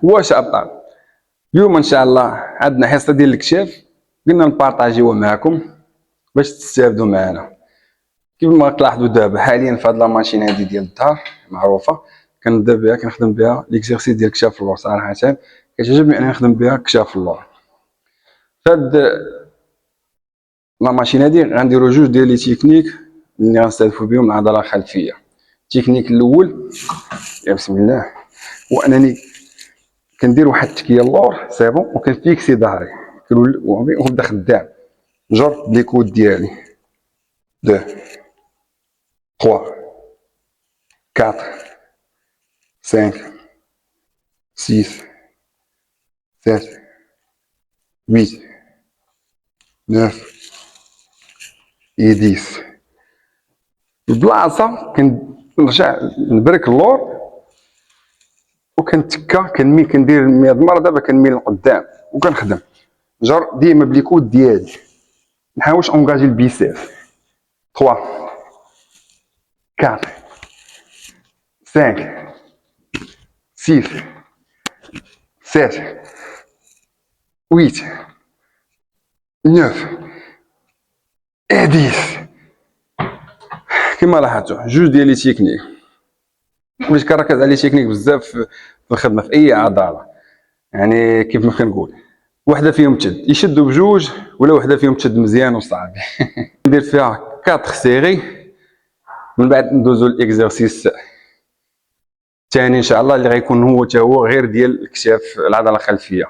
واش ابطال، اليوم ان شاء الله عندنا حصه ديال الكشاف، قلنا نبارطاجيوها معكم باش تستافدوا معنا. كيف ما تلاحظوا دابا حاليا في هاد لا ماشين هادي ديال الدار معروفه، كنبدا بها كنخدم بها ليكزيرسيس ديال كشاف اللور. صراحه كتعجبني انني نخدم بها كشاف اللور. فهاد لا ماشين هادي غنديروا جوج ديال لي تكنيك اللي غنستهدفوا بهم العضله الخلفيه. التكنيك الاول يا بسم الله هو انني كندير واحد التكيه اللور سي بون وكنفيكسي ظهري ونبدا خدام نجر بلي كود ديالي 2 3 4 5 6 7 8 9 et 10. البلاصه كنرجع نبرك اللور وكنتكا كندير 100 مره. دابا كنميل لقدام وكنخدم نجر ديما بلي كود ديالي، نحاولش اونغاجي البيسيف. 3 4 5 6 7 8 9 et 10. كما لاحظتوا جوج ديال لي تكنيك، باش كنركز على تكنيك بزاف في الخدمه في اي عضله. يعني كيف ما كنقول وحده فيهم تشد يشدوا بجوج ولا وحده فيهم تشد مزيان وصافي. ندير فيها 4 سيري، من بعد ندوزو الاكزرسيس الثاني ان شاء الله اللي غيكون هو حتى هو غير ديال الكشاف العضله الخلفيه.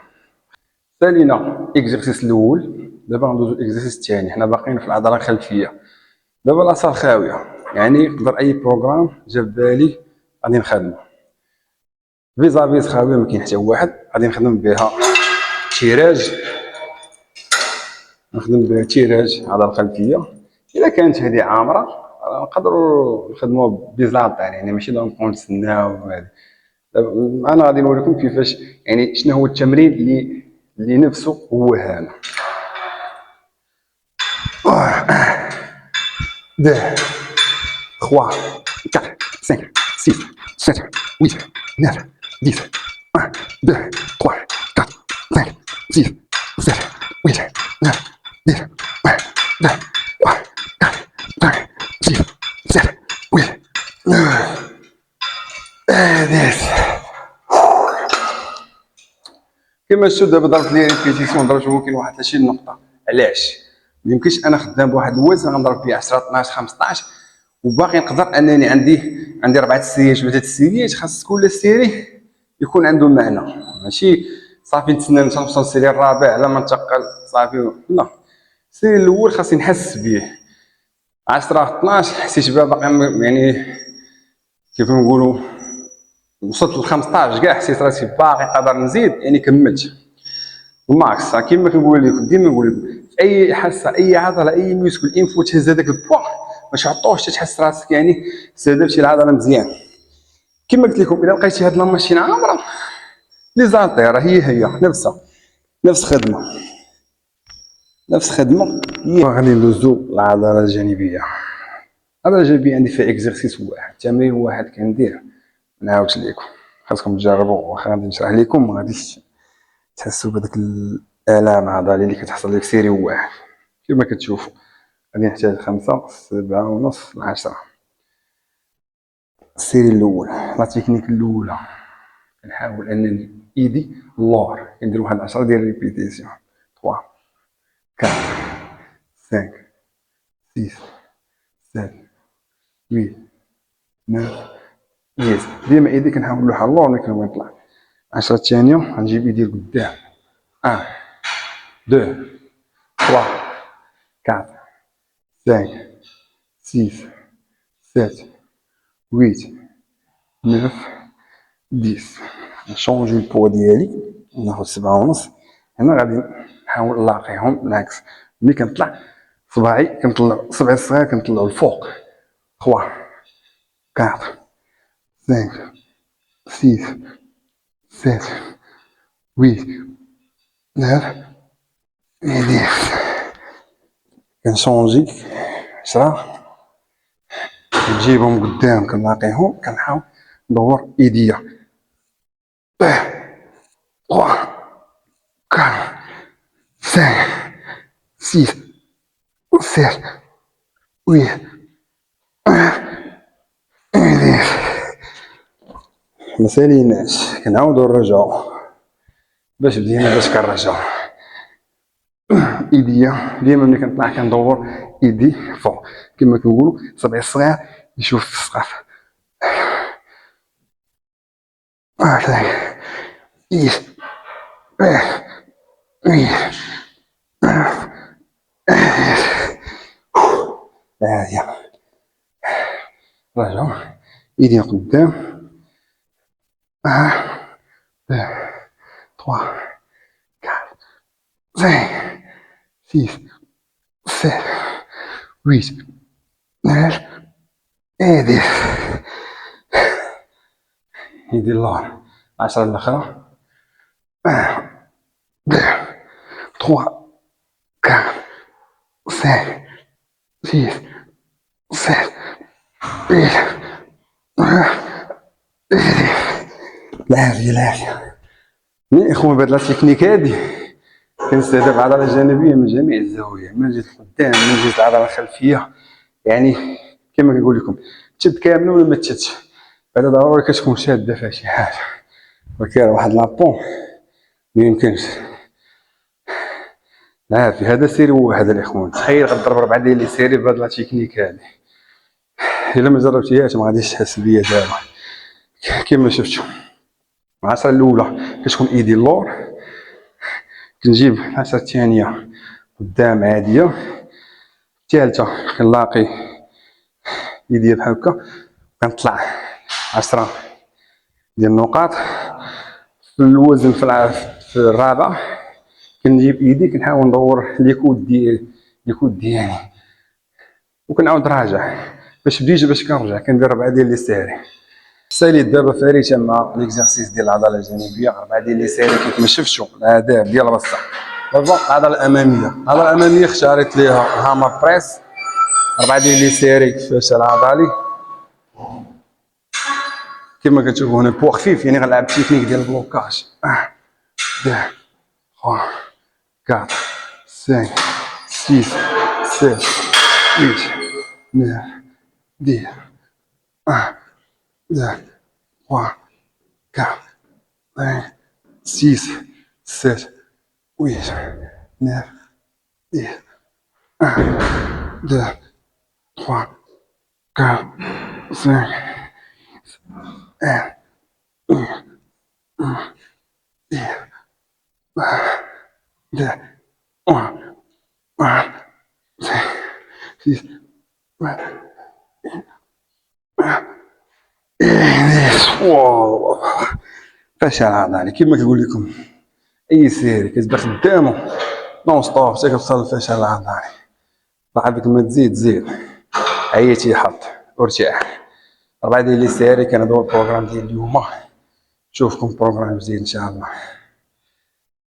سالينا الاكزرسيس الاول، دابا غندوزو الاكزرسيس الثاني. حنا باقيين في العضله الخلفيه. دابا لاصال خاويه، يعني نقدر اي بروغرام جا بالي غادي نخدمو. فيزافيز خاويه ما كاين حتى واحد، غادي نخدم بها تيراج، نخدم بها تيراج عضله الخلفيه. الا كانت هذه عامره نقدروا نخدموها بيزلاط، يعني ماشي نبقاو نتسناو. انا غادي نوريكم كيفاش، يعني شنو هو التمرين اللي نفسه هو هذا. 2 3 4 5 6 7 8 9 10 1 2 3 4 5 6 7 8 9 10 1 2 3 4 5 6 7 8 9 10. كما شفتوا دابا ضربت لي ريبيتيسيون، ضربت ممكن 21 نقطه. علاش؟ ما يمكنش انا خدام بواحد الوزن غنضرب فيه 10 12 15 وباقي نقدر انني عندي 4 سيريات 3 سيريات. خاص كل سيري يكون عنده معنى، ماشي صافي نتسنى نوصل للسيري الرابع على ما نتقل صافي. لا، السيري الاول خاصني نحس به. 10 12 حسيت بها باقي، يعني كيف نقولوا وصلت ل 15 كاع حسيت راسي باقي قادر نزيد، يعني كملت الماكس. كيما كنقول لكم ديما نقول لكم في اي حصه اي عضله اي ميسكل انفو تهز هذاك البوا ما تحطوش تحس راسك يعني استهدفتي العضله مزيان. كما قلت لكم الا لقيتي هاد لاماشين عامره لي زالطير هي نفس خدمه هي. غادي ندوزو العضله الجانبيه. العضله الجانبيه عندي فيها اكزرسيس واحد، تمرين واحد كندير نعاود لكم. خاصكم تجربوا، واخا غادي نشرح لكم ما غاديش تحسوا بهذاك الالام العضلي اللي كتحصل لك سيري واحد. كما كتشوفوا غادي نحتاج 5 7 ونص 10. السيري الاول لا تكنيك الاولى كنحاول انني ايدي اللور كندير واحد 10 ديال ريبيتيسيون. 3 4 5 6 7 8 9 10. ديما ايدي كنحاول نلوحها اللور ملي كنطلع. 10 ثانيه غنجيب ايدي لقدام. 1 2 3 4 5 6 7 8 9 10. نشونجي البوا ديالي ناخد 7 ونص. هنا غادي نحاول نلاقيهم بالعكس، ملي كنطلع صباعي كنطلع صبعي الصغير كنطلعو الفوق. 3 4 5 6 7 8 9 10. كنشونجي 10 كنجيبهم قدام كنلاقيهم كنحاول ندور ايديا 5, 6, 7, 8, 9. ما ساليناش، كنعاودو نرجعو باش بدينا باش كنرجعو. ايديا ديما ملي كنطلع كندور ايدي فوق كما كنقولو صبعي الصغير يشوف في السقف. هادي رجعو ايدي قدام. 1 2 3 4 5 6 7 8 9 10. يدي اللور 10 الاخرى. 1 2 3 4 5 6 7 8 العافية العافية. مي اخوان بهاد لا تكنيك هادي كنستهدف العضلة الجانبية من جميع الزوايا، من جهة القدام من جهة العضلة الخلفية. يعني كما كنقول لكم تشد كاملة ولا ما تشدش، بعدا ضروري كتكون شادة فيها شي حاجة، وكاين واحد لابون ميمكنش. العافية هذا سيري واحد الاخوان، تخيل غضرب 4 ديال لي سيري بهاد لا تكنيك هادي. الا ما جربتيهاش ما غاديش تحس بيا دابا. كما شفتوا 10 الاولى كتكون ايدي اللور، كنجيب 10 الثانيه قدام عاديه، الثالثه كنلاقي يدي بحال هكا كنطلع 10 ديال النقاط. في الوزن في الرابع كنجيب ايدي كنحاول ندور ليكود ديالي وكنعاود راجع باش بديت باش كنرجع كندير 4 ديال لي سيري. ساليت دابا فريته مع ليكزارسيس ديال العضله الجانبيه 4 ديال لي سيري كيف ما شفتوا الاهداف ديال بصح. دابا العضله الاماميه اختاريت ليها هامر بريس 4 ديال لي سيري كيفاش العضلي كما كتشوفوا هنا بوا خفيف، يعني غنلعب التكنيك ديال البلوكاج. 1 2 3 4 5 6 7 8 9 10. 1 2 3 4 5 6 7 8 9 10. 1 2 3 4 5 1 2 1 1 6 فشل عضلي كيما كنقول لكم. اي سيري كتبقى خدامه نون ستوب حتى كتوصل للفشل العضلي. بعدك ما تزيد عييتي حط وارتاح. 4 ديال لي سيري كان هذا هو البروغرام ديال اليوم. نشوفكم بروغرام جديد ان شاء الله.